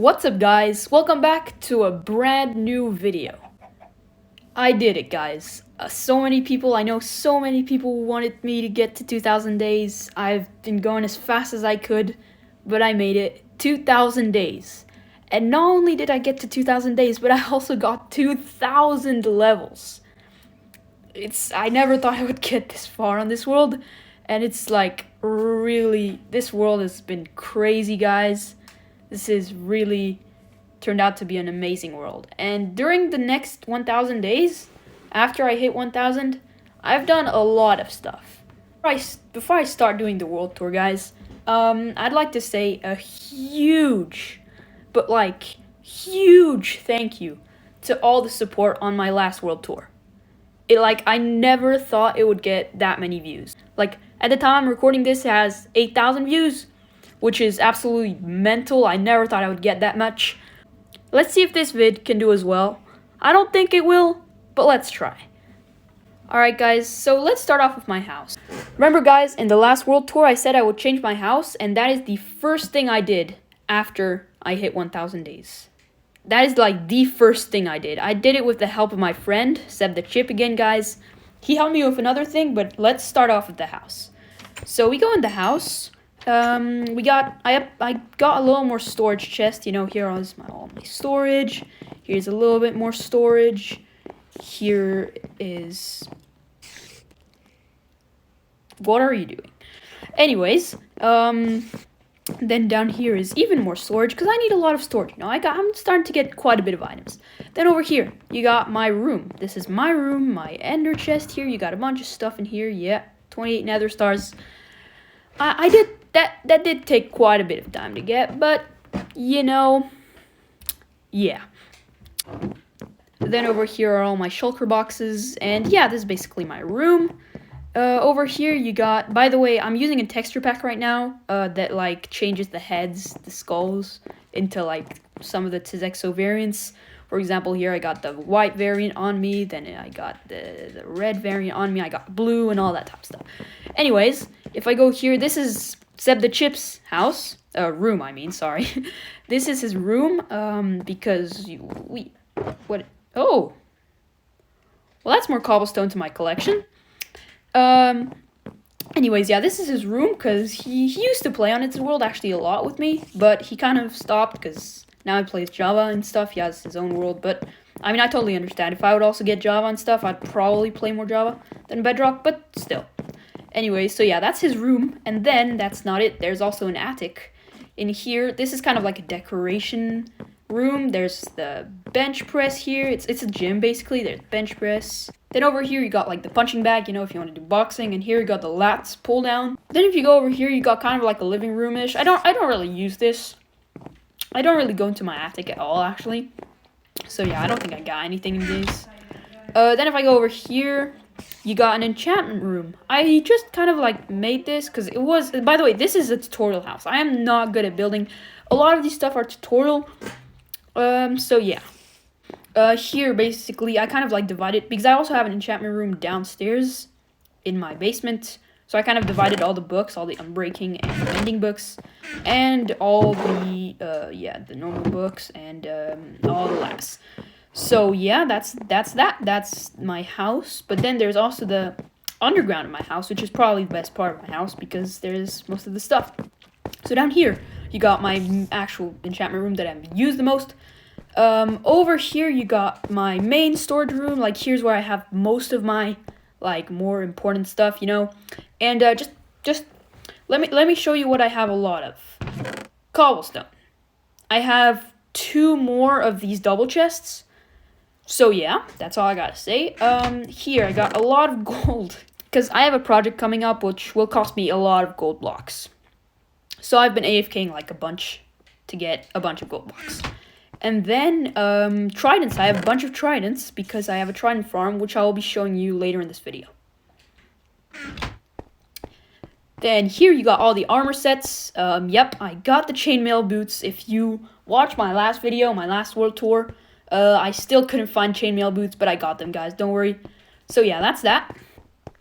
What's up, guys? Welcome back to a brand new video. I did it, guys. I know so many people wanted me to get to 2,000 days. I've been going as fast as I could, but I made it 2,000 days. And not only did I get to 2,000 days, but I also got 2,000 levels. I never thought I would get this far on this world, and it's like really, this world has been crazy, guys. This is really turned out to be an amazing world. And during the next 1,000 days, after I hit 1,000, I've done a lot of stuff. Before I start doing the world tour, guys, I'd like to say a huge, but like huge thank you to all the support on my last world tour. I never thought it would get that many views. Like, at the time I'm recording this, it has 8,000 views, which is absolutely mental. I never thought I would get that much. Let's see if this vid can do as well. I don't think it will, but let's try. Alright, guys, so let's start off with my house. Remember, guys, in the last world tour I said I would change my house, and that is the first thing I did after I hit 1,000 days. That is like the first thing I did. I did it with the help of my friend, Seb the Chip again, guys. He helped me with another thing, but let's start off with the house. So we go in the house. I got a little more storage chest. You know, here is all my storage. Here's a little bit more storage. Here is... What are you doing? Anyways, then down here is even more storage, because I need a lot of storage. You know, I'm starting to get quite a bit of items. Then over here, you got my room. This is my room, my ender chest here. You got a bunch of stuff in here. Yeah, 28 nether stars. That did take quite a bit of time to get, but, you know, yeah. Then over here are all my shulker boxes, and yeah, this is basically my room. Over here you got, by the way, I'm using a texture pack right now, that, like, changes the heads, the skulls, into, like, some of the Tizexo variants. For example, here I got the white variant on me, then I got the red variant on me, I got blue, and all that type of stuff. Anyways, if I go here, this is Seb the Chip's house, room, I mean, sorry. This is his room, because oh. Well, that's more cobblestone to my collection. Anyways, yeah, this is his room, because he used to play on It's World actually a lot with me, but he kind of stopped, because now he plays Java and stuff. He has his own world, but, I mean, I totally understand. If I would also get Java and stuff, I'd probably play more Java than Bedrock, but still. Anyway, so yeah, that's his room, and then that's not it. There's also an attic in here. This is kind of like a decoration room. There's the bench press here. It's a gym, basically. There's bench press. Then over here, you got like the punching bag, you know, if you want to do boxing, and here you got the lats pull down. Then if you go over here, you got kind of like a living room-ish. I don't really use this. I don't really go into my attic at all, actually. So yeah, I don't think I got anything in this. Then if I go over here, you got an enchantment room. I just kind of like made this because it was, by the way, this is a tutorial house. I am not good at building. A lot of these stuff are tutorial. So yeah. Here, basically, I kind of like divided, because I also have an enchantment room downstairs in my basement. So I kind of divided all the books, all the unbreaking and mending books, and all the, the normal books, and all the labs. So yeah, that's that. That's my house. But then there's also the underground of my house, which is probably the best part of my house, because there's most of the stuff. So down here, you got my actual enchantment room that I've used the most. Over here, you got my main storage room. Like, here's where I have most of my, like, more important stuff, you know. And just let me show you what I have a lot of. Cobblestone. I have 2 more of these double chests. So yeah, that's all I gotta say. Here I got a lot of gold, because I have a project coming up which will cost me a lot of gold blocks. So I've been AFKing like a bunch to get a bunch of gold blocks. And then tridents. I have a bunch of tridents because I have a trident farm, which I will be showing you later in this video. Then here you got all the armor sets. Yep, I got the chainmail boots. If you watch my last video, my last world tour, I still couldn't find chainmail boots, but I got them, guys. Don't worry. So yeah, that's that.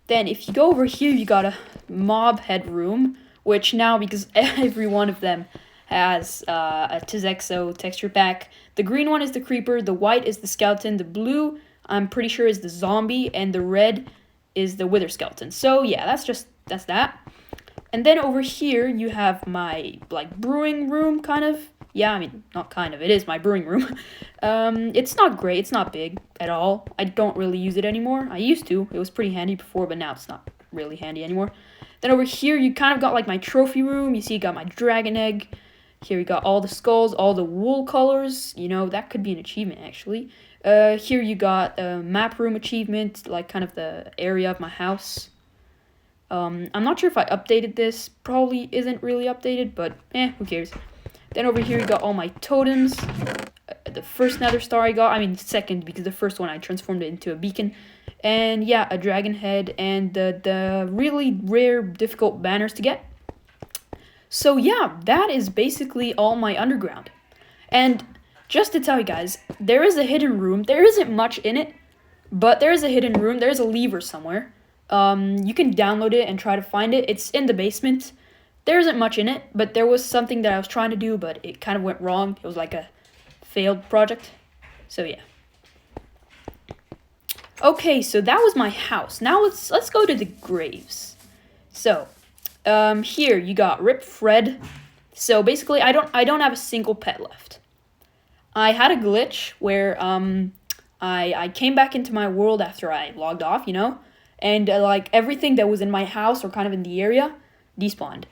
Then if you go over here, you got a mob head room, which now, because every one of them has a Tizexo texture pack. The green one is the creeper, the white is the skeleton, the blue I'm pretty sure is the zombie, and the red is the wither skeleton. So yeah, that's that. And then over here you have my like brewing room, kind of. Yeah, I mean, not kind of, it is my brewing room. It's not great, it's not big at all. I don't really use it anymore. I used to, it was pretty handy before, but now it's not really handy anymore. Then over here you kind of got like my trophy room. You see you got my dragon egg. Here we got all the skulls, all the wool colors. You know, that could be an achievement, actually. Here you got a map room achievement, like kind of the area of my house. I'm not sure if I updated this. Probably isn't really updated, but who cares. Then over here you got all my totems. The first nether star I got, I mean second, because the first one I transformed it into a beacon. And yeah, a dragon head, and the really rare, difficult banners to get. So yeah, that is basically all my underground. And just to tell you guys, there is a hidden room. There isn't much in it, but there is a hidden room. There's a lever somewhere. You can download it and try to find it. It's in the basement. There isn't much in it, but there was something that I was trying to do, but it kind of went wrong. It was like a failed project. So yeah. Okay, so that was my house. Now let's go to the graves. So, here you got Rip Fred. So basically, I don't have a single pet left. I had a glitch where I came back into my world after I logged off, you know, and like everything that was in my house or kind of in the area despawned.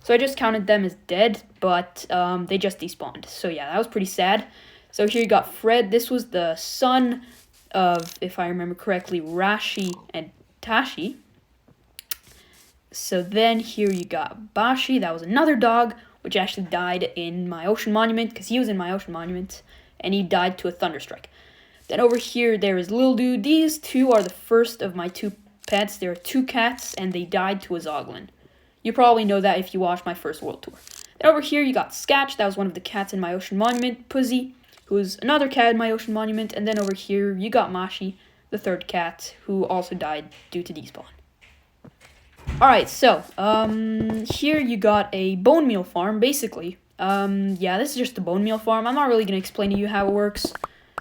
So I just counted them as dead, but they just despawned. So yeah, that was pretty sad. So here you got Fred. This was the son of, if I remember correctly, Rashi and Tashi. So then here you got Bashi. That was another dog, which actually died in my ocean monument, because he was in my ocean monument, and he died to a thunderstrike. Then over here, there is Lil Dude. These two are the first of my two pets. There are two cats, and they died to a Zoglin. You probably know that if you watched my first world tour. Then over here, you got Sketch. That was one of the cats in my ocean monument. Pussy, who is another cat in my ocean monument. And then over here, you got Mashi, the third cat, who also died due to despawn. Alright, so, here you got a bone meal farm, basically. Yeah, this is just a bone meal farm. I'm not really going to explain to you how it works.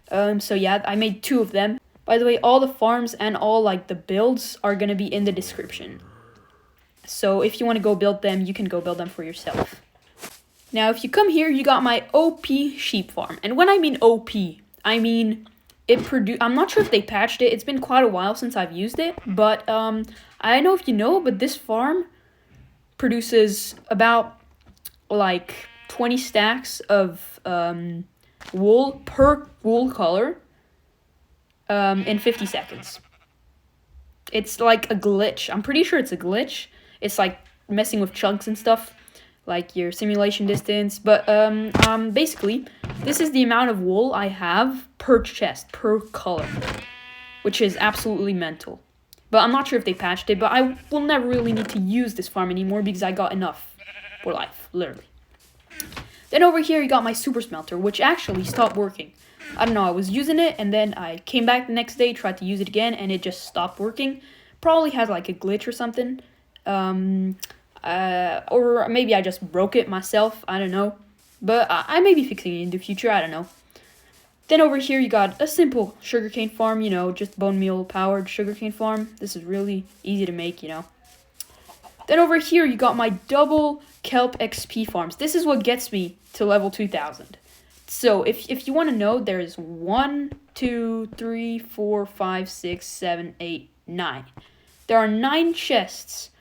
So yeah, I made two of them. By the way, all the farms and all, like, the builds are going to be in the description. So if you want to go build them, you can go build them for yourself. Now, if you come here, you got my OP sheep farm. And when I mean OP, I mean I'm not sure if they patched it. It's been quite a while since I've used it, but I don't know if you know, but this farm produces about like 20 stacks of wool per wool color in 50 seconds. It's like a glitch. I'm pretty sure it's a glitch. It's like messing with chunks and stuff, like your simulation distance. But basically, this is the amount of wool I have per chest, per color, which is absolutely mental. But I'm not sure if they patched it, but I will never really need to use this farm anymore because I got enough for life, literally. Then over here, you got my super smelter, which actually stopped working. I don't know, I was using it, and then I came back the next day, tried to use it again, and it just stopped working. Probably has like a glitch or something. Or maybe I just broke it myself, I don't know. But I may be fixing it in the future, I don't know. Then over here you got a simple sugarcane farm, you know, just bone meal powered sugarcane farm. This is really easy to make, you know. Then over here you got my double kelp XP farms. This is what gets me to level 2000. So if you want to know, there's 1, 2, 3, 4, 5, 6, 7, 8, 9. There are 9 chests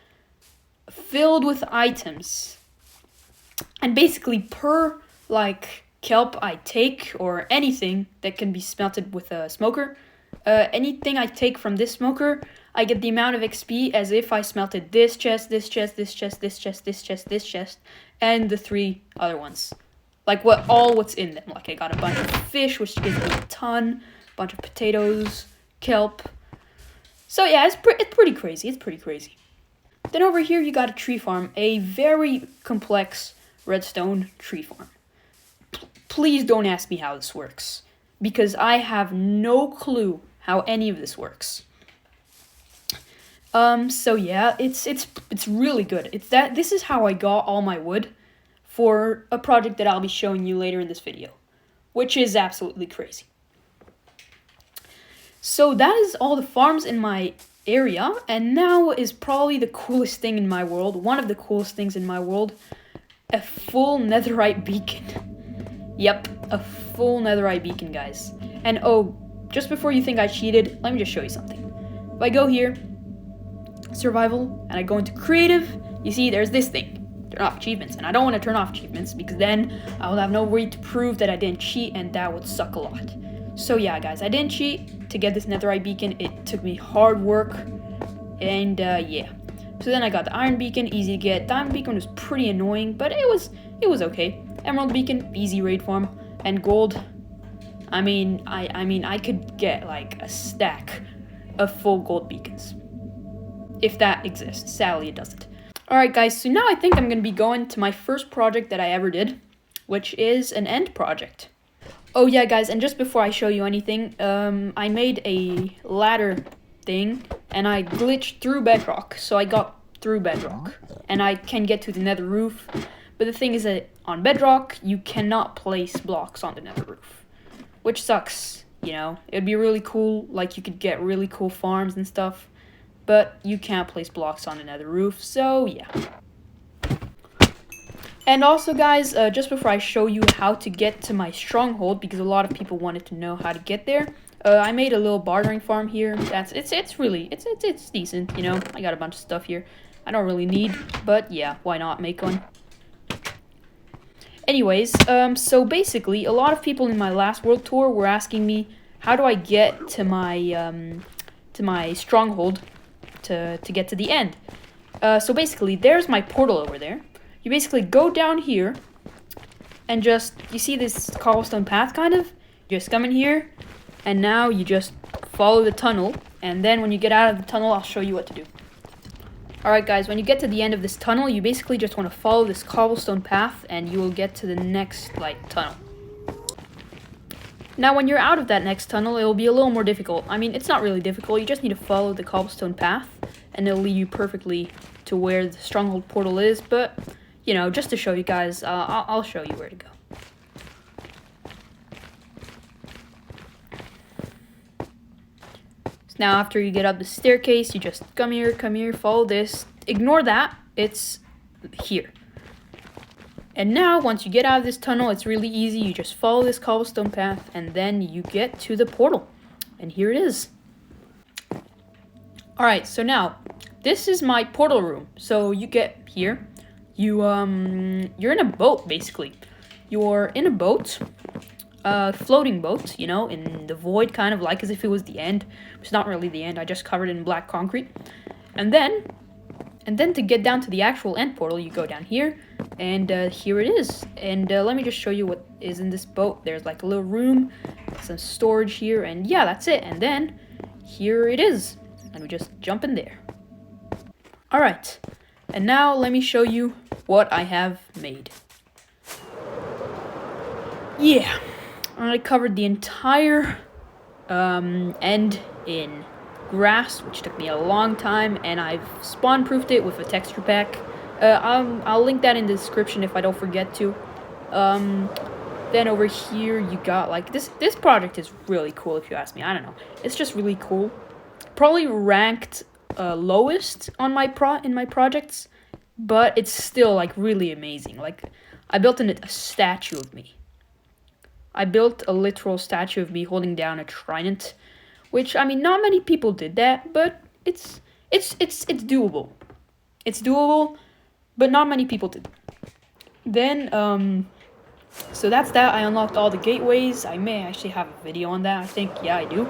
filled with items. And basically per like kelp I take, or anything that can be smelted with a smoker, anything I take from this smoker, I get the amount of XP as if I smelted this chest, this chest, this chest, this chest, this chest, this chest, and the 3 other ones. Like what's in them. Like I got a bunch of fish, which gives me a ton, a bunch of potatoes, kelp. So yeah, it's pretty crazy. It's pretty crazy. Then over here you got a tree farm, a very complex redstone tree farm. Please don't ask me how this works, because I have no clue how any of this works. So yeah, it's really good. This is how I got all my wood for a project that I'll be showing you later in this video, which is absolutely crazy. So that is all the farms in my area, and now is probably the coolest thing in my world, one of the coolest things in my world, a full netherite beacon. Yep, a full netherite beacon, guys. And oh, just before you think I cheated, let me just show you something. If I go here, survival, and I go into creative, you see there's this thing, turn off achievements. And I don't want to turn off achievements because then I will have no way to prove that I didn't cheat, and that would suck a lot. So yeah, guys, I didn't cheat to get this netherite beacon. It took me hard work, and yeah. So then I got the iron beacon, easy to get. Diamond beacon was pretty annoying, but it was okay. Emerald beacon, easy raid farm, and gold. I mean, I could get like a stack of full gold beacons, if that exists. Sadly, it doesn't. All right, guys. So now I think I'm gonna be going to my first project that I ever did, which is an end project. Oh yeah, guys, and just before I show you anything, I made a ladder thing, and I glitched through bedrock, so I got through bedrock, and I can get to the nether roof. But the thing is that on bedrock, you cannot place blocks on the nether roof, which sucks, you know. It would be really cool, like you could get really cool farms and stuff, but you can't place blocks on the nether roof, so yeah. And also, guys, just before I show you how to get to my stronghold, because a lot of people wanted to know how to get there, I made a little bartering farm here. It's decent, you know. I got a bunch of stuff here I don't really need, but yeah, why not make one? Anyways, so basically, a lot of people in my last world tour were asking me, how do I get to my stronghold to get to the end? So basically, there's my portal over there. You basically go down here, and just, you see this cobblestone path, kind of? You just come in here, and now you just follow the tunnel, and then when you get out of the tunnel, I'll show you what to do. Alright, guys, when you get to the end of this tunnel, you basically just want to follow this cobblestone path, and you will get to the next, like, tunnel. Now, when you're out of that next tunnel, it will be a little more difficult. I mean, it's not really difficult, you just need to follow the cobblestone path, and it'll lead you perfectly to where the stronghold portal is, but you know, just to show you guys, I'll show you where to go. So now after you get up the staircase, you just come here, follow this. Ignore that, it's here. And now, once you get out of this tunnel, it's really easy. You just follow this cobblestone path, and then you get to the portal. And here it is. Alright, so now, this is my portal room. So you get here. You're in a boat, basically. You're in a boat, floating boat, you know, in the void, kind of like as if it was the end. It's not really the end, I just covered it in black concrete. And then to get down to the actual end portal, you go down here, and here it is. And let me just show you what is in this boat. There's like a little room, some storage here, and yeah, that's it. And then, here it is. And we just jump in there. Alright. And now let me show you what I have made. Yeah, I covered the entire end in grass, which took me a long time, and I've spawn-proofed it with a texture pack. I'll link that in the description if I don't forget to. Then over here you got like this project is really cool, if you ask me. I don't know, it's just really cool. Probably ranked lowest on my projects, but it's still like really amazing. Like, I built a statue of me. I built a literal statue of me holding down a trident, which, I mean, not many people did that, but it's doable. It's doable, but not many people did. Then so that's that. I unlocked all the gateways. I may actually have a video on that, I think. Yeah, I do.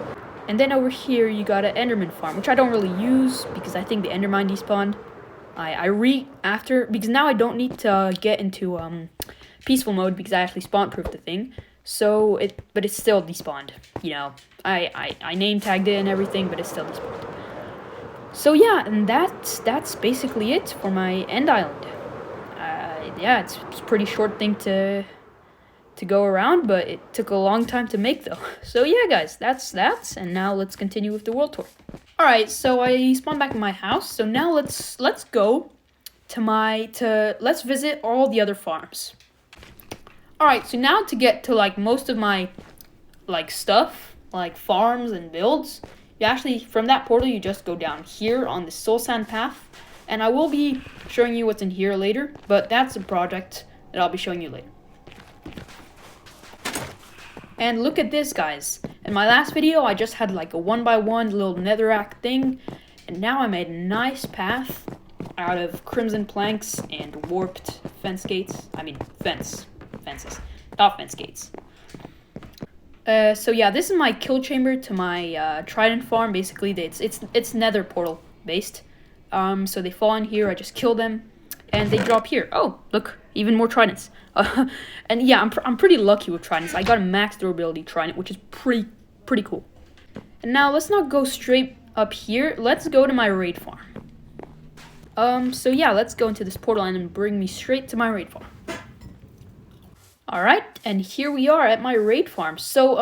And then over here, you got an Enderman Farm, which I don't really use because I think the Endermine despawned. Because now I don't need to get into peaceful mode because I actually spawn-proofed the thing. So but it's still despawned. You know, I name tagged it and everything, but it's still despawned. So yeah, and that's basically it for my end island. Yeah, it's a pretty short thing to go around, but it took a long time to make though. So yeah, guys, that's that, and now let's continue with the world tour. All right, so I spawned back in my house. So now let's go let's visit all the other farms. Alright, so now to get to like most of my like stuff, like farms and builds, you actually, from that portal, you just go down here on the soul sand path. And I will be showing you what's in here later, but that's a project that I'll be showing you later. And look at this, guys. In my last video, I just had like a 1x1 little netherrack thing, and now I made a nice path out of crimson planks and warped fence gates. I mean, fences, not fence gates. So yeah, this is my kill chamber to my trident farm. Basically, it's nether portal based. So they fall in here, I just kill them, and they drop here. Oh, look, even more tridents. And yeah, I'm pretty lucky with tridents. I got a max durability trident, which is pretty cool. And now let's not go straight up here. Let's go to my raid farm. So yeah, let's go into this portal and bring me straight to my raid farm. Alright, and here we are at my raid farm. So,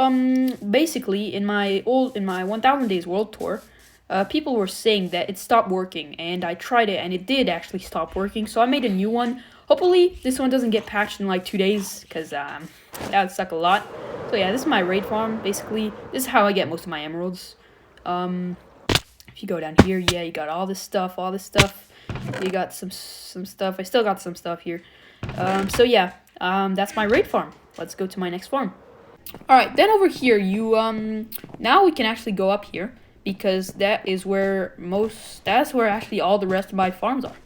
basically, in my 1000 Days World Tour, people were saying that it stopped working, and I tried it, and it did actually stop working, so I made a new one. Hopefully, this one doesn't get patched in like 2 days, because that would suck a lot. So yeah, this is my raid farm, basically. This is how I get most of my emeralds. If you go down here, yeah, you got all this stuff. You got some stuff. I still got some stuff here. So yeah, that's my raid farm. Let's go to my next farm. Alright, then over here, now we can actually go up here, because that's where actually all the rest of my farms are.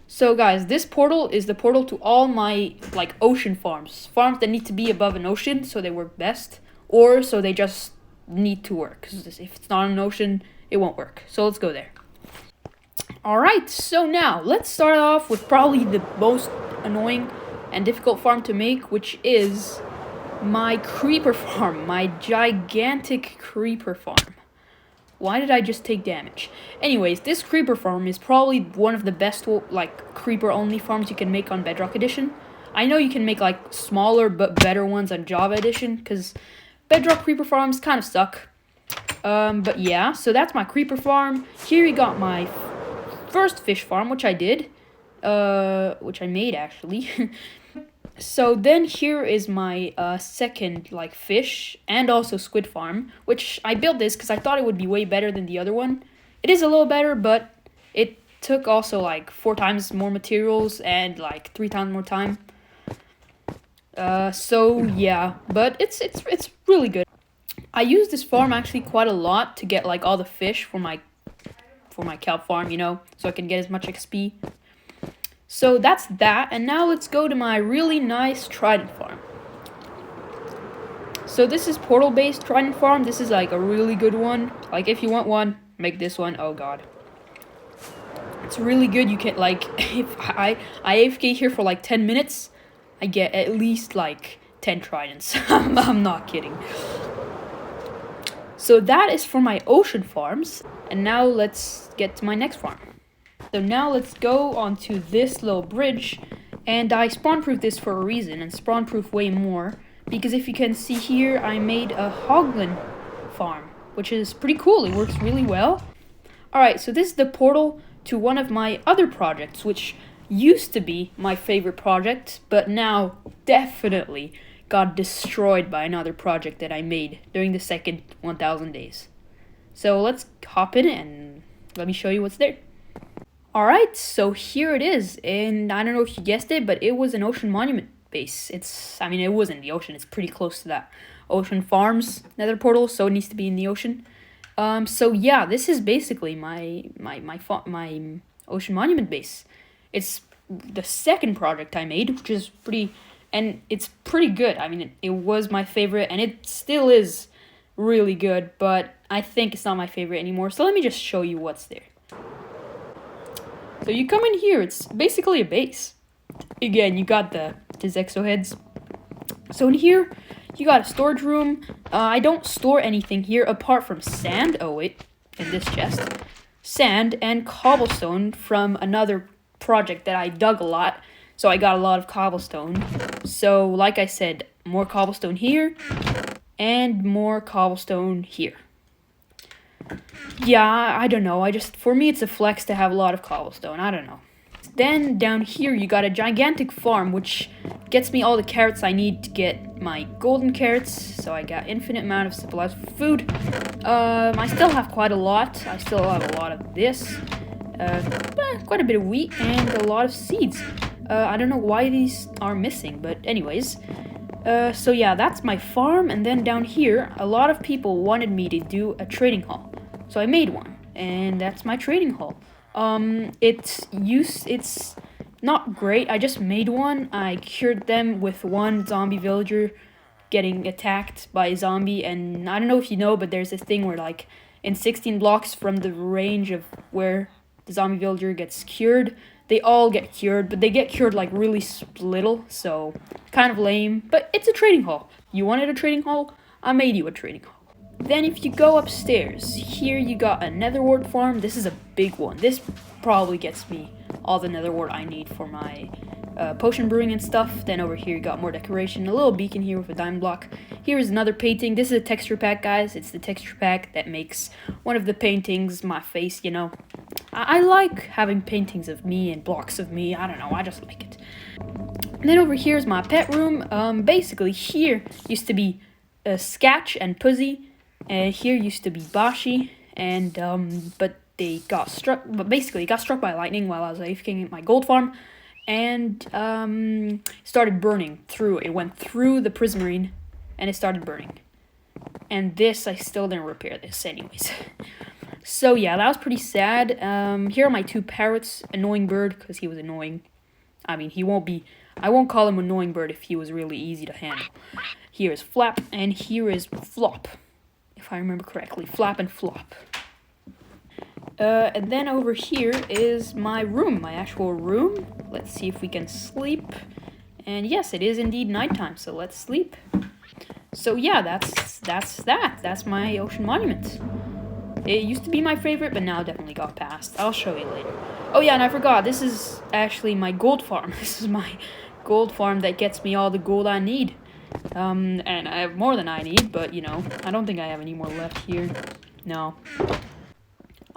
So guys, this portal is the portal to all my like ocean farms that need to be above an ocean so they work best, or so they just need to work, because if it's not an ocean, it won't work. So let's go there. Alright, so now let's start off with probably the most annoying and difficult farm to make, which is my creeper farm, my gigantic creeper farm. Why did I just take damage? Anyways, this creeper farm is probably one of the best like creeper only farms you can make on Bedrock Edition. I know you can make like smaller but better ones on Java Edition, because Bedrock creeper farms kind of suck. But yeah, so that's my creeper farm. Here you got my first fish farm, which I did, which I made actually. So then here is my second like fish and also squid farm, which I built this because I thought it would be way better than the other one. It is a little better, but it took also like 4 times more materials and like 3 times more time. So yeah, but it's really good. I use this farm actually quite a lot to get like all the fish for my kelp farm, you know, so I can get as much XP. So that's that, and now let's go to my really nice trident farm. So this is portal-based trident farm. This is like a really good one. Like if you want one, make this one. Oh god. It's really good. You can like, if I AFK here for like 10 minutes, I get at least like 10 tridents. I'm not kidding. So that is for my ocean farms, and now let's get to my next farm. So now let's go onto this little bridge, and I spawn-proof this for a reason, and spawn-proof way more, because if you can see here, I made a Hoglin Farm, which is pretty cool. It works really well. Alright, so this is the portal to one of my other projects, which used to be my favorite project, but now definitely got destroyed by another project that I made during the second 1000 days. So let's hop in and let me show you what's there. Alright, so here it is, and I don't know if you guessed it, but it was an ocean monument base. It was in the ocean, it's pretty close to that. Ocean Farms nether portal, so it needs to be in the ocean. So yeah, this is basically my ocean monument base. It's the second project I made, which is it's pretty good. I mean, it was my favorite, and it still is really good, but I think it's not my favorite anymore. So let me just show you what's there. So you come in here, it's basically a base. Again, you got the exo heads. So in here, you got a storage room. I don't store anything here apart from sand. Oh wait, in this chest. Sand and cobblestone from another project that I dug a lot. So I got a lot of cobblestone. So like I said, more cobblestone here and more cobblestone here. Yeah, I don't know. For me, it's a flex to have a lot of cobblestone. I don't know. Then down here, you got a gigantic farm, which gets me all the carrots I need to get my golden carrots. So I got infinite amount of supplies for food. I still have quite a lot. I still have a lot of this. Quite a bit of wheat and a lot of seeds. I don't know why these are missing, but anyways. So yeah, that's my farm. And then down here, a lot of people wanted me to do a trading hall. So I made one, and that's my trading hall. It's not great. I just made one. I cured them with one zombie villager getting attacked by a zombie, and I don't know if you know, but there's this thing where like in 16 blocks from the range of where the zombie villager gets cured, they all get cured, but they get cured like really little, so kind of lame, but it's a trading hall. You wanted a trading hall? I made you a trading hall. Then if you go upstairs, here you got a nether wart farm. This is a big one. This probably gets me all the nether wart I need for my potion brewing and stuff. Then over here you got more decoration, a little beacon here with a diamond block. Here is another painting. This is a texture pack, guys. It's the texture pack that makes one of the paintings my face, you know. I like having paintings of me and blocks of me. I don't know, I just like it. And then over here is my pet room. Basically here used to be Sketch and Pussy. Here used to be Bashi, and but they got struck. But basically, got struck by lightning while I was AFKing at my gold farm, and started burning through. It went through the prismarine, and it started burning. And this, I still didn't repair this, anyways. So yeah, that was pretty sad. Here are my two parrots. Annoying bird, because he was annoying. I mean, he won't be. I won't call him annoying bird if he was really easy to handle. Here is Flap, and here is Flop. If I remember correctly, Flap and Flop. And then over here is my room, my actual room. Let's see if we can sleep. And yes, it is indeed nighttime, so let's sleep. So yeah, that's that. That's my ocean monument. It used to be my favorite, but now definitely got passed. I'll show you later. Oh yeah, and I forgot, this is actually my gold farm. This is my gold farm that gets me all the gold I need. And I have more than I need, but, you know, I don't think I have any more left here. No.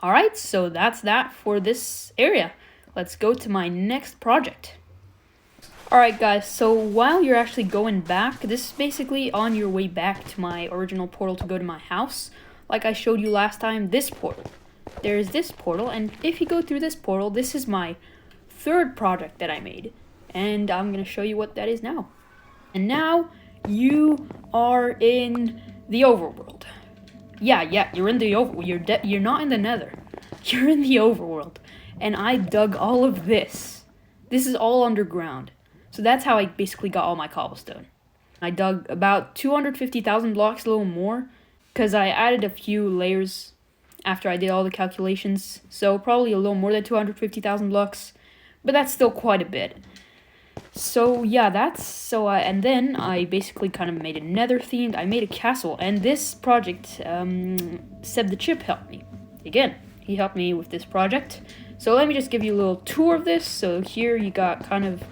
Alright, so that's that for this area. Let's go to my next project. Alright, guys, so while you're actually going back, this is basically on your way back to my original portal to go to my house. Like I showed you last time, this portal. There's this portal, and if you go through this portal, this is my third project that I made. And I'm going to show you what that is now. And now you are in the overworld. Yeah, you're in the overworld. You're not in the nether. You're in the overworld. And I dug all of this. This is all underground. So that's how I basically got all my cobblestone. I dug about 250,000 blocks, a little more, because I added a few layers after I did all the calculations. So probably a little more than 250,000 blocks, but that's still quite a bit. So yeah, and then I basically kind of made a nether themed. I made a castle, and this project, Seb the Chip helped me. Again, he helped me with this project. So let me just give you a little tour of this. So here you got kind of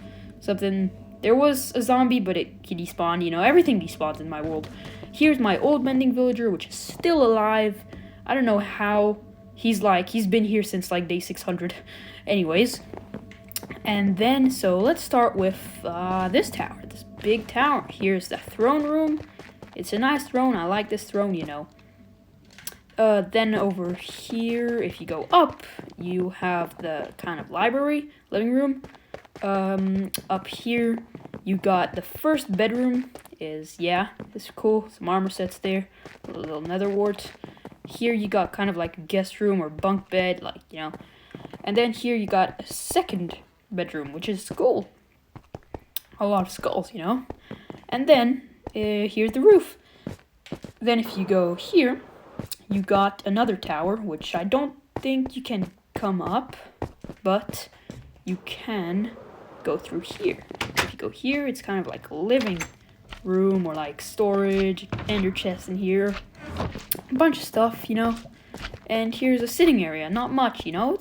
something. There was a zombie, but he despawned. You know, everything despawns in my world. Here's my old mending villager, which is still alive. I don't know how. He's been here since like day 600. Anyways. And then, so let's start with this tower, this big tower. Here's the throne room. It's a nice throne. I like this throne, you know. Then over here, if you go up, you have the kind of living room. Up here, you got the first bedroom. This is cool. Some armor sets there. A little nether wart. Here you got kind of like a guest room or bunk bed, like, you know. And then here you got a second bedroom, which is cool. A lot of skulls, you know. And then here's the roof. Then if you go here, you got another tower, which I don't think you can come up, but you can go through here. If you go here, it's kind of like a living room or like storage, ender chest in here, a bunch of stuff, you know. And here's a sitting area, not much, you know.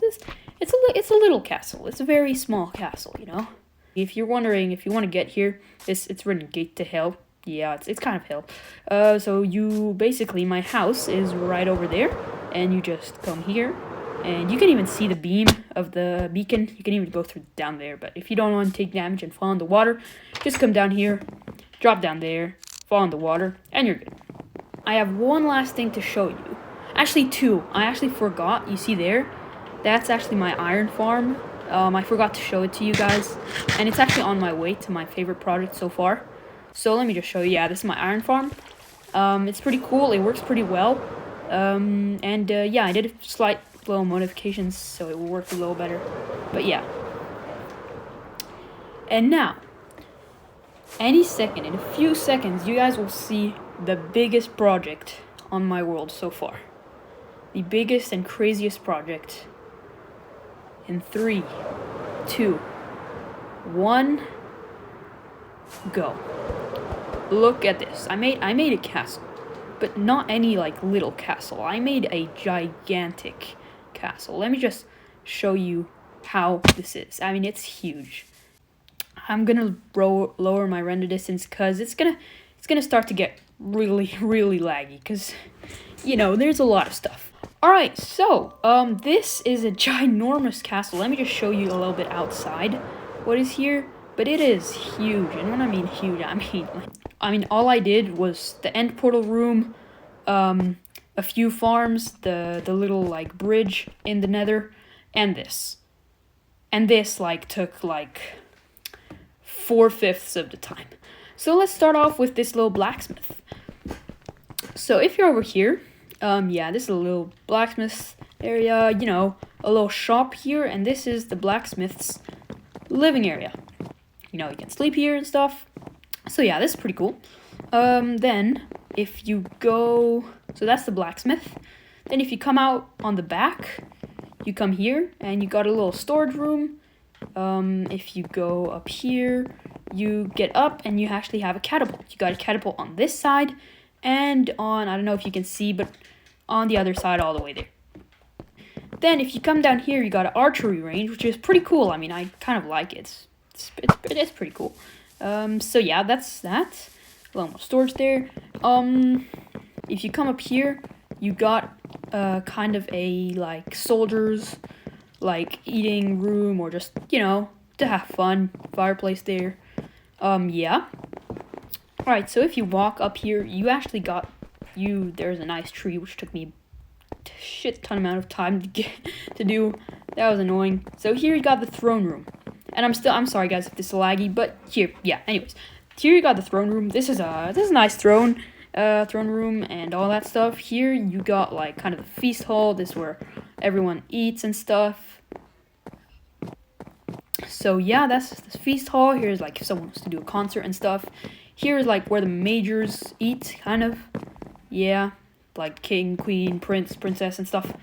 It's a little castle. It's a very small castle, you know. If you're wondering if you want to get here, it's written gate to hell. Yeah, it's kind of hell. So you basically, my house is right over there, and you just come here, and you can even see the beam of the beacon. You can even go through down there, but if you don't want to take damage and fall in the water, just come down here, drop down there, fall in the water, and you're good. I have one last thing to show you. Actually, two. I actually forgot. You see there? That's actually my iron farm. I forgot to show it to you guys, and it's actually on my way to my favorite project so far. So let me just show you. Yeah, this is my iron farm. It's pretty cool. It works pretty well. Yeah, I did a slight little modifications so it will work a little better. But yeah. And now, any second, in a few seconds, you guys will see the biggest project on my world so far. The biggest and craziest project. In 3, 2, 1, go. Look at this. I made a castle, but not any like little castle. I made a gigantic castle. Let me just show you how this is. I mean, it's huge. I'm gonna lower my render distance because it's gonna start to get really laggy because you know there's a lot of stuff. Alright, so, this is a ginormous castle. Let me just show you a little bit outside what is here. But it is huge, and when I mean huge, I mean, all I did was the end portal room, a few farms, the little, like, bridge in the nether, and this. And this, like, took, like, 4/5 of the time. So let's start off with this little blacksmith. So if you're over here, yeah, this is a little blacksmith area, you know, a little shop here, and this is the blacksmith's living area. You know, you can sleep here and stuff. So yeah, this is pretty cool. Then, if you go, so that's the blacksmith. Then if you come out on the back, you come here, and you got a little storage room. If you go up here, you get up, and you actually have a catapult. You got a catapult on this side, and on, I don't know if you can see, but on the other side all the way there. Then if you come down here, you got an archery range, which is pretty cool. I mean, I kind of like it. It's pretty cool. So yeah, that's that. A little more storage there. If you come up here, you got kind of a like soldiers like eating room, or just, you know, to have fun. Fireplace there. Yeah. Alright, so if you walk up here, you actually got there's a nice tree, which took me a shit ton amount of time to do. That was annoying. So here you got the throne room. And I'm sorry guys if this is laggy, but here, yeah, anyways. Here you got the throne room. This is a nice throne room and all that stuff. Here you got like kind of the feast hall. This is where everyone eats and stuff. So yeah, that's the feast hall. Here's like if someone wants to do a concert and stuff. Here is like where the majors eat, kind of. Yeah, like king, queen, prince, princess, and stuff.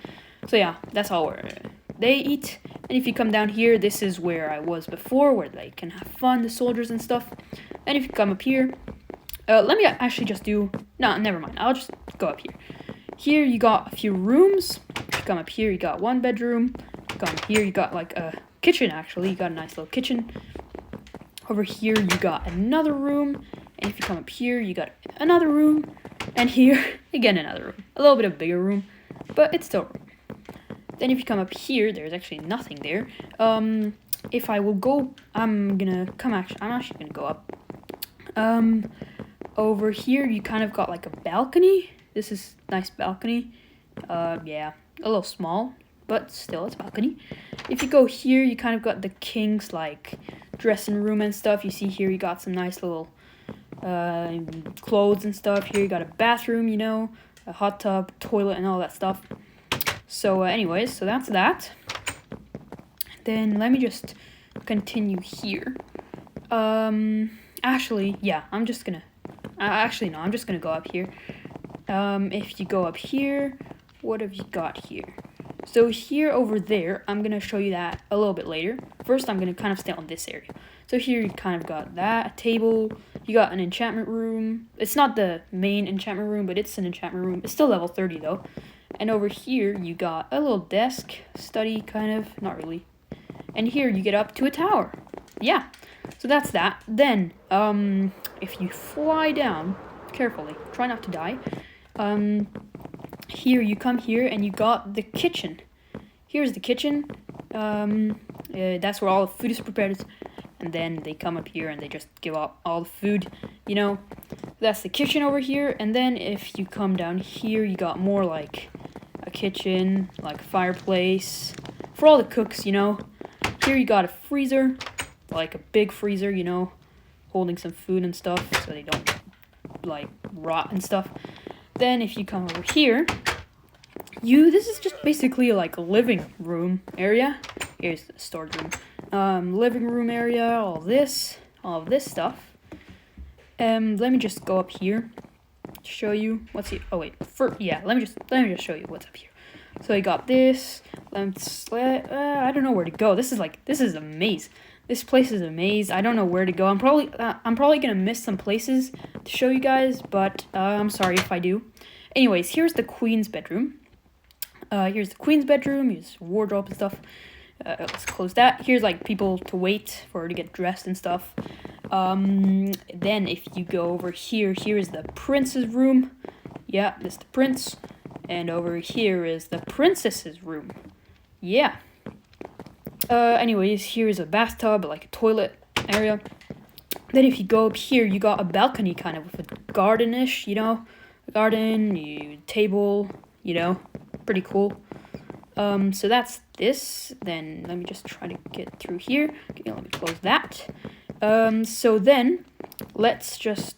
So yeah, that's all where they eat. And if you come down here, this is where I was before, where they can have fun, the soldiers and stuff. And if you come up here, let me actually just do, no, never mind. I'll just go up here. Here you got a few rooms. If you come up here, you got one bedroom. Come here, you got like a kitchen, actually. You got a nice little kitchen. Over here, you got another room. And if you come up here, you got another room. And here, again, another room. A little bit of a bigger room, but it's still a room. Then if you come up here, there's actually nothing there. If I will go, I'm actually gonna go up. Over here, you kind of got like a balcony. This is a nice balcony. Yeah, a little small, but still, it's a balcony. If you go here, you kind of got the king's like dressing room and stuff. You see here, you got some nice little clothes and stuff. Here you got a bathroom, you know, a hot tub, toilet, and all that stuff. So anyways, so that's that. Then let me just continue here. Actually, yeah, I'm just gonna go up here. If you go up here, what have you got here? So here over there, I'm gonna show you that a little bit later. First, I'm gonna kind of stay on this area. So here you kind of got that, a table, you got an enchantment room. It's not the main enchantment room, but it's an enchantment room. It's still level 30 though. And over here, you got a little desk, study kind of, not really. And here you get up to a tower. Yeah, so that's that. Then, if you fly down, carefully, try not to die. here, you come here and you got the kitchen. Here's the kitchen. That's where all the food is prepared. And then they come up here and they just give out all the food, you know. That's the kitchen over here. And then if you come down here, you got more like a kitchen, like a fireplace for all the cooks, you know. Here you got a freezer, like a big freezer, you know, holding some food and stuff so they don't like rot and stuff. Then if you come over here, this is just basically like a living room area. Here's the storage room. Living room area, all of this stuff. Let me just go up here to show you what's here. Oh wait, let me just show you what's up here. So I got this. I don't know where to go. This is a maze. This place is a maze. I don't know where to go. I'm probably gonna miss some places to show you guys, but I'm sorry if I do. Anyways, here's the queen's bedroom. Here's wardrobe and stuff. Let's close that. Here's like people to wait for her to get dressed and stuff. Then if you go over here, here's the prince's room. Yeah, this is the prince. And over here is the princess's room. Yeah. Anyways, here's a bathtub, like a toilet area. Then if you go up here, you got a balcony kind of with a garden-ish, you know. A garden, table, you know. Pretty cool. So that's this. Then let me just try to get through here. Okay, let me close that. So then let's just,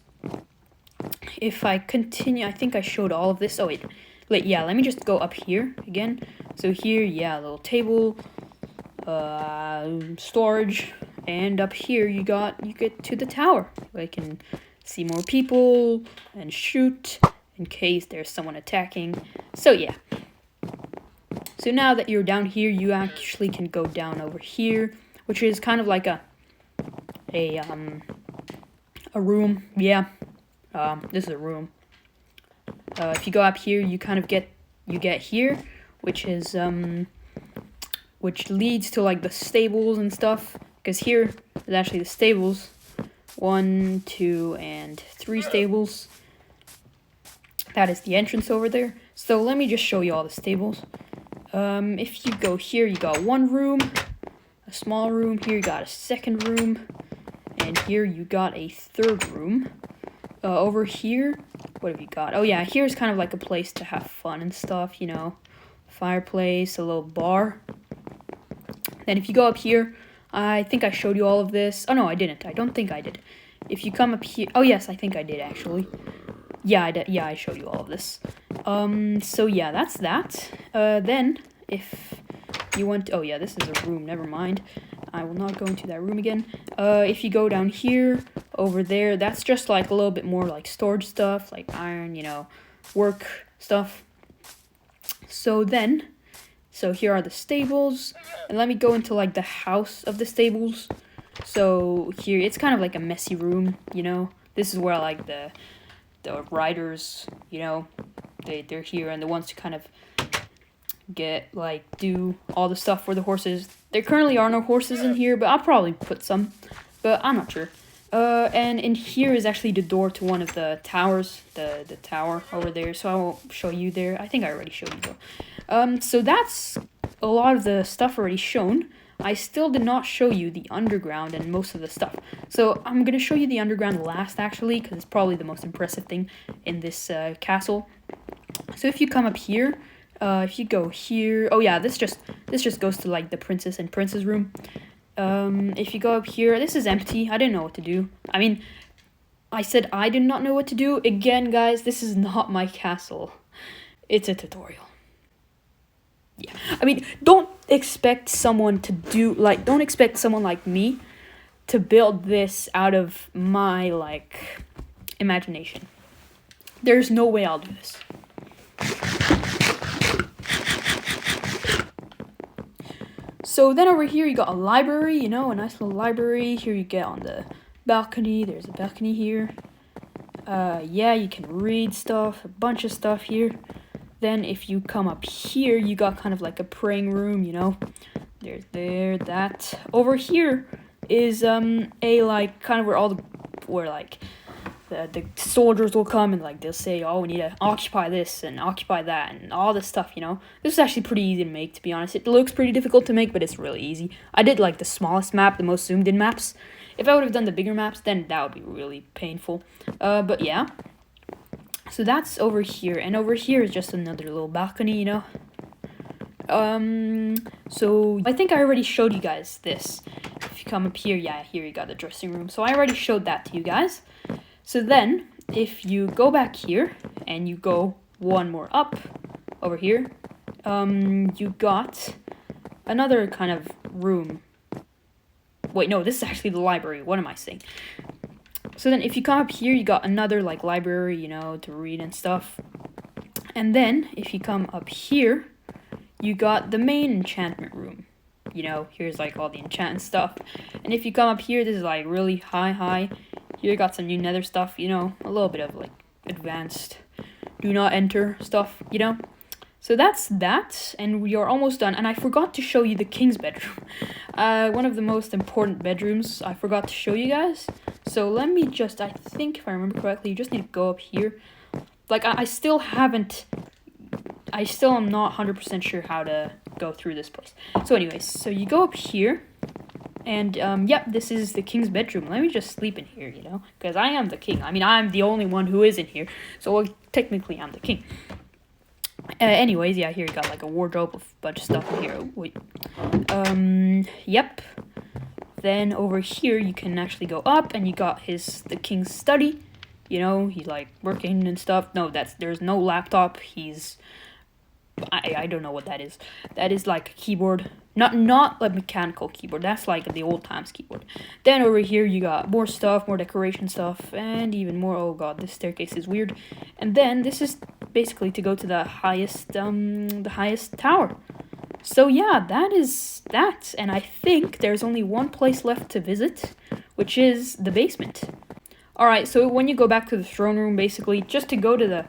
if I continue, I think I showed all of this. Oh wait, let me just go up here again. So here, yeah, a little table, storage, and up here you get to the tower. I can see more people and shoot in case there's someone attacking. So yeah. So now that you're down here, you actually can go down over here, which is kind of like a room. Yeah. This is a room. If you go up here, you kind of get here, which is which leads to like the stables and stuff, because here is actually the stables. 1, 2, and 3 stables. That is the entrance over there. So let me just show you all the stables. If you go here, you got one room, a small room. Here you got a second room, and here you got a third room. Over here, what have you got? Oh yeah, here's kind of like a place to have fun and stuff, you know. Fireplace, a little bar. Then if you go up here, I think I showed you all of this. Oh no, I didn't. I don't think I did. If you come up here, oh yes, I think I did actually. Yeah, I showed you all of this. So yeah, that's that. Then if you want, oh yeah, this is a room, never mind. I will not go into that room again. If you go down here, over there, that's just like a little bit more like storage stuff, like iron, you know, work stuff. So here are the stables, and let me go into like the house of the stables. So here, it's kind of like a messy room, you know. This is where like the riders, you know, they're here, and the ones to kind of do all the stuff for the horses. There currently are no horses in here, but I'll probably put some, but I'm not sure. And in here is actually the door to one of the towers, the tower over there, so I won't show you there. I think I already showed you though. So that's a lot of the stuff already shown. I still did not show you the underground and most of the stuff. So I'm going to show you the underground last, actually, because it's probably the most impressive thing in this castle. So if you come up here, if you go here, oh yeah, this just goes to like the princess and prince's room. If you go up here, this is empty. I didn't know what to do. I mean, I said I did not know what to do. Again, guys, this is not my castle. It's a tutorial. Yeah, I mean, don't expect someone like me to build this out of my, like, imagination. There's no way I'll do this. So then over here, you got a library, you know, a nice little library. Here you get on the balcony. There's a balcony here. Yeah, you can read stuff, a bunch of stuff here. Then if you come up here, you got kind of like a praying room, you know. There's that. Over here is a like kind of where the soldiers will come and like they'll say, oh, we need to occupy this and occupy that and all this stuff, you know. This is actually pretty easy to make, to be honest. It looks pretty difficult to make, but it's really easy. I did like the smallest map, the most zoomed in maps. If I would have done the bigger maps, then that would be really painful. But yeah. So that's over here, and over here is just another little balcony, you know. So I think I already showed you guys this. If you come up here, yeah, here you got the dressing room. So I already showed that to you guys. So then, if you go back here, and you go one more up, over here, you got another kind of room. Wait, no, this is actually the library. What am I saying? So then, if you come up here, you got another, like, library, you know, to read and stuff. And then, if you come up here, you got the main enchantment room. You know, here's, like, all the enchantment stuff. And if you come up here, this is, like, really high. Here you got some new nether stuff, you know, a little bit of, like, advanced do not enter stuff, you know. So that's that, and we are almost done. And I forgot to show you the king's bedroom. One of the most important bedrooms I forgot to show you guys. So let me just, I think if I remember correctly, you just need to go up here. Like, I still am not 100% sure how to go through this place. So anyways, so you go up here. And, yep, this is the king's bedroom. Let me just sleep in here, you know, because I am the king. I mean, I'm the only one who is in here, so well, technically I'm the king. Anyways, yeah, here you got, like, a wardrobe with a bunch of stuff in here. Wait. Yep. Then over here, you can actually go up, and you got the king's study. You know, he's, like, working and stuff. No, there's no laptop. I don't know what that is. That is like a keyboard. Not like mechanical keyboard. That's like the old times keyboard. Then over here you got more stuff, more decoration stuff, and even more. Oh god, this staircase is weird. And then this is basically to go to the highest tower. So yeah, that is that. And I think there's only one place left to visit, which is the basement. Alright, so when you go back to the throne room, basically, just to go to the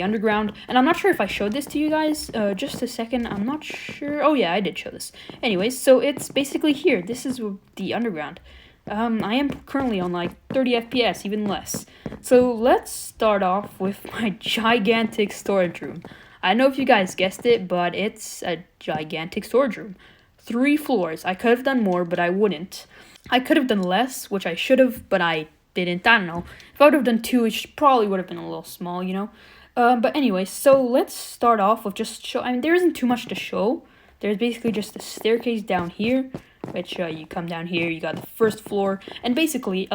underground, and I'm not sure if I showed this to you guys, just a second, I'm not sure. Oh yeah, I did show this. Anyways, so it's basically here. This is the underground. I am currently on like 30 FPS, even less. So let's start off with my gigantic storage room. I don't know if you guys guessed it, but it's a gigantic storage room. 3 floors. I could have done more, but I wouldn't. I could have done less, which I should have, but I didn't. I don't know. If I would have done 2, it probably would have been a little small, you know. But anyway, so let's start off with just show. I mean, there isn't too much to show. There's basically just a staircase down here, which you come down here. You got the first floor, and basically,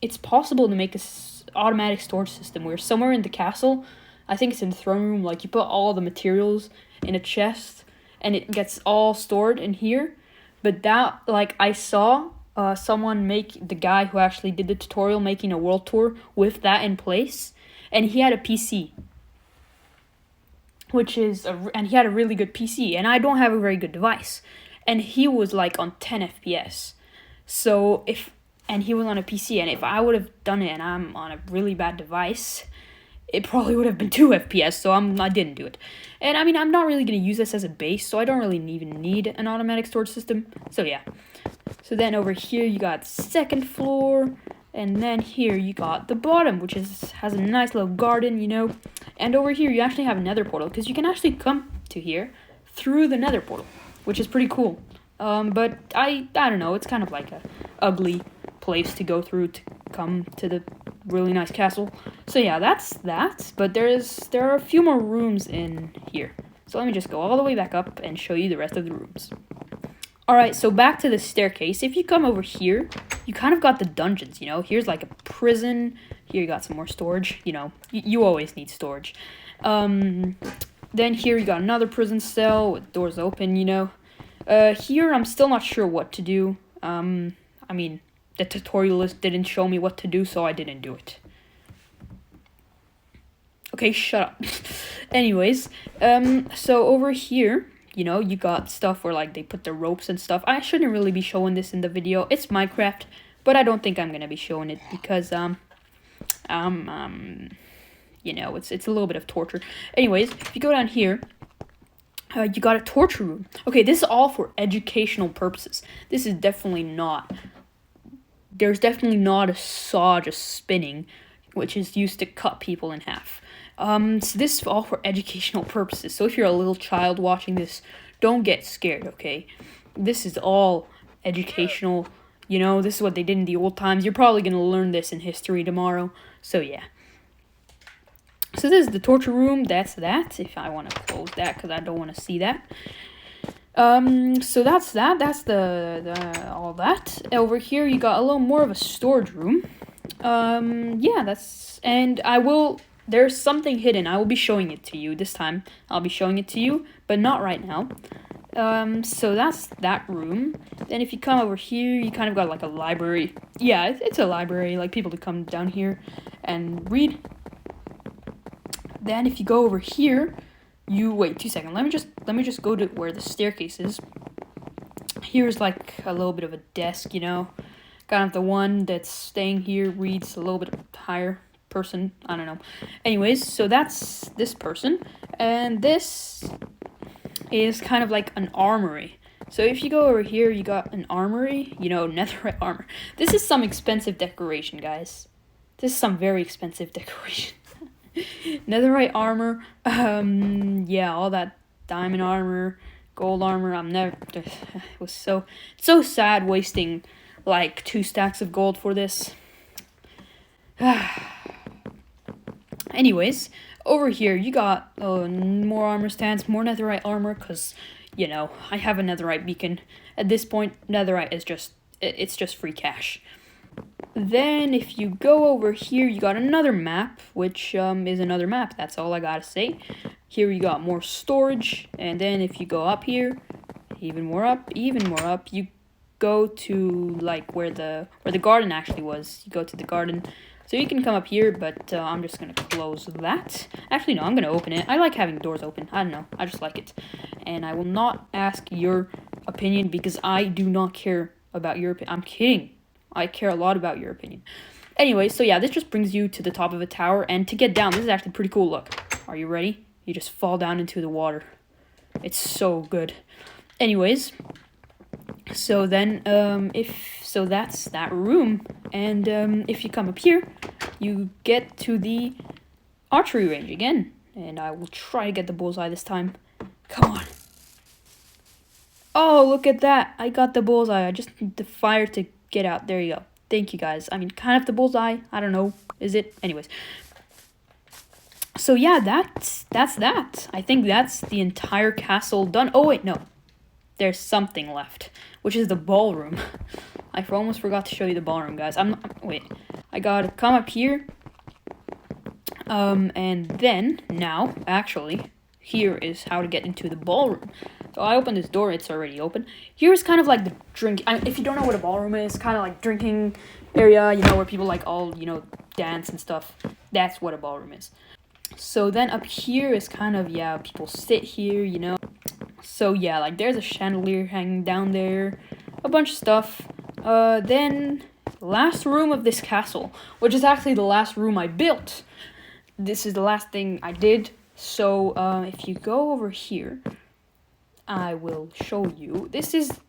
it's possible to make a automatic storage system where somewhere in the castle, I think it's in the throne room, like you put all the materials in a chest, and it gets all stored in here. But that, like, I saw someone the guy who actually did the tutorial making a world tour with that in place, and he had a PC, and he had a really good PC, and I don't have a very good device, and he was like on 10 FPS, and he was on a PC, and if I would have done it and I'm on a really bad device, it probably would have been 2 FPS, so I didn't do it. And I mean, I'm not really going to use this as a base, so I don't really even need an automatic storage system, so yeah. So then over here you got second floor, and then here you got the bottom, which has a nice little garden, you know. And over here you actually have a nether portal, because you can actually come to here through the nether portal, which is pretty cool. But I don't know, it's kind of like a ugly place to go through to come to the really nice castle. So yeah, that's that. But there are a few more rooms in here. So let me just go all the way back up and show you the rest of the rooms. Alright, so back to the staircase. If you come over here, you kind of got the dungeons, you know. Here's like a prison. Here you got some more storage. You know, you always need storage. Then here you got another prison cell with doors open, you know. Here I'm still not sure what to do. I mean, the tutorialist didn't show me what to do, so I didn't do it. Okay, shut up. Anyways, so over here, you know, you got stuff where, like, they put the ropes and stuff. I shouldn't really be showing this in the video. It's Minecraft, but I don't think I'm gonna be showing it because, you know, it's a little bit of torture. Anyways, if you go down here, you got a torture room. Okay, this is all for educational purposes. This is definitely not there's definitely not a saw just spinning, which is used to cut people in half. So this is all for educational purposes. So if you're a little child watching this, don't get scared, okay? This is all educational. You know, this is what they did in the old times. You're probably going to learn this in history tomorrow. So yeah. So this is the torture room. That's that. If I want to close that because I don't want to see that. So that's that. That's the all that. Over here you got a little more of a storage room. Yeah, that's, and there's something hidden. I will be showing it to you this time. I'll be showing it to you, but not right now. So that's that room. Then if you come over here, you kind of got like a library. Yeah, it's a library, like people to come down here and read. Then if you go over here, wait 2 seconds. Let me just go to where the staircase is. Here's like a little bit of a desk, you know. Kind of the one that's staying here reads a little bit higher person. I don't know. Anyways, so that's this person. And this is kind of like an armory. So if you go over here, you got an armory. You know, netherite armor. This is some expensive decoration, guys. This is some very expensive decoration. Netherite armor. Yeah, all that diamond armor, gold armor. It was so sad wasting like 2 stacks of gold for this. Anyways, over here you got more armor stands, more netherite armor, because, you know, I have a netherite beacon. At this point, netherite is just free cash. Then if you go over here, you got another map, which is another map. That's all I gotta say. Here you got more storage, and then if you go up here, even more up, you go to like where the garden actually was. You go to the garden. So you can come up here, but I'm just going to close that. Actually, no, I'm going to open it. I like having doors open. I don't know. I just like it. And I will not ask your opinion because I do not care about your opinion. I'm kidding. I care a lot about your opinion. Anyway, so yeah, this just brings you to the top of a tower. And to get down, this is actually pretty cool. Look, are you ready? You just fall down into the water. It's so good. Anyways, so then, so that's that room. And if you come up here, you get to the archery range again. And I will try to get the bullseye this time. Come on. Oh, look at that. I got the bullseye. I just need the fire to get out. There you go. Thank you, guys. I mean, kind of the bullseye. I don't know. Is it? Anyways. So yeah, that's that. I think that's the entire castle done. Oh, wait, no. There's something left, which is the ballroom. I almost forgot to show you the ballroom, guys. Wait. I gotta come up here. And then, now, actually, here is how to get into the ballroom. So I opened this door, it's already open. Here's kind of like the drink. If you don't know what a ballroom is, kind of like drinking area, you know, where people like all, you know, dance and stuff. That's what a ballroom is. So then up here is kind of, yeah, people sit here, you know. So yeah, like there's a chandelier hanging down there, a bunch of stuff. Then last room of this castle, which is actually the last room I built. This is the last thing I did. So if you go over here, I will show you. This is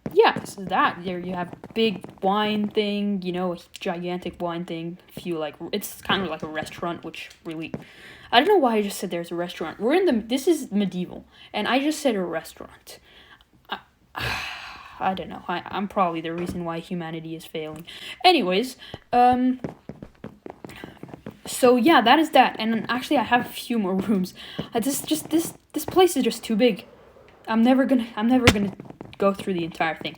that. There you have big wine thing, you know, a gigantic wine thing. If you like, it's kind of like a restaurant, which really, I don't know why I just said there's a restaurant. This is medieval, and I just said a restaurant. I don't know. I'm probably the reason why humanity is failing. Anyways, so yeah, that is that. And actually, I have a few more rooms. This place is just too big. I'm never gonna go through the entire thing.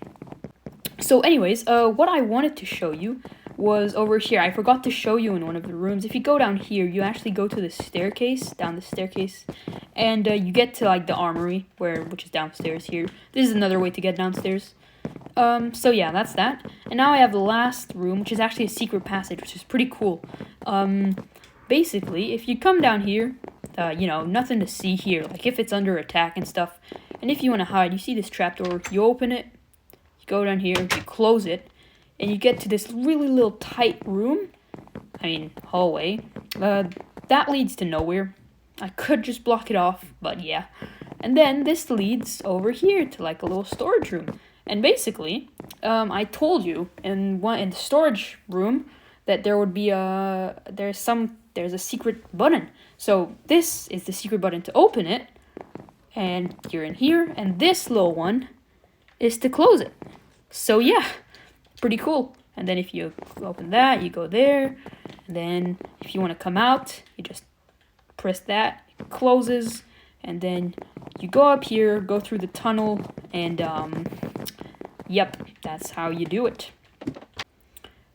So anyways, what I wanted to show you was over here. I forgot to show you in one of the rooms. If you go down here, you actually go to the staircase, down the staircase, and you get to like the armory, which is downstairs here. This is another way to get downstairs. So yeah, that's that. And now I have the last room, which is actually a secret passage, which is pretty cool. Basically, if you come down here, you know, nothing to see here, like if it's under attack and stuff. And if you want to hide, you see this trapdoor, you open it, you go down here, you close it, and you get to this really little tight room, hallway, that leads to nowhere. I could just block it off, but yeah. And then this leads over here to like a little storage room. And basically, I told you in the storage room that there would be there's a secret button. So this is the secret button to open it, and you're in here, and this little one is to close it. So yeah, pretty cool. And then if you open that, you go there, and then if you want to come out, you just press that, it closes, and then you go up here, go through the tunnel, and yep, that's how you do it.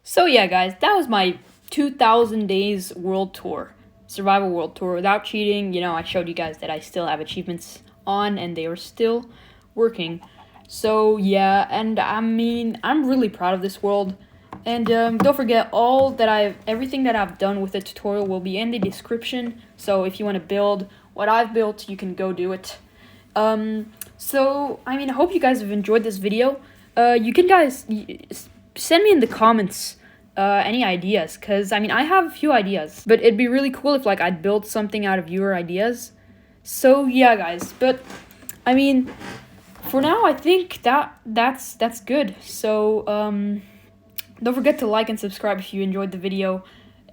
So yeah, guys, that was my 2000 days world tour, survival world tour without cheating. You know, I showed you guys that I still have achievements on and they were still working. So yeah, and I mean, I'm really proud of this world. And don't forget, everything that I've done with the tutorial will be in the description. So if you want to build what I've built, you can go do it. So I mean, I hope you guys have enjoyed this video. You can guys send me in the comments any ideas, because I mean, I have a few ideas, but it'd be really cool if like I'd build something out of your ideas. So yeah, guys, but I mean, for now, I think that's good. So don't forget to like and subscribe if you enjoyed the video.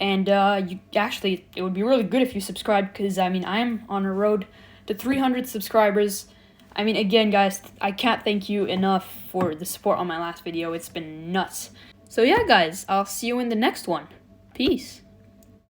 And it would be really good if you subscribe, because I mean, I'm on a road to 300 subscribers. I mean, again, guys, I can't thank you enough for the support on my last video. It's been nuts. So yeah, guys, I'll see you in the next one. Peace.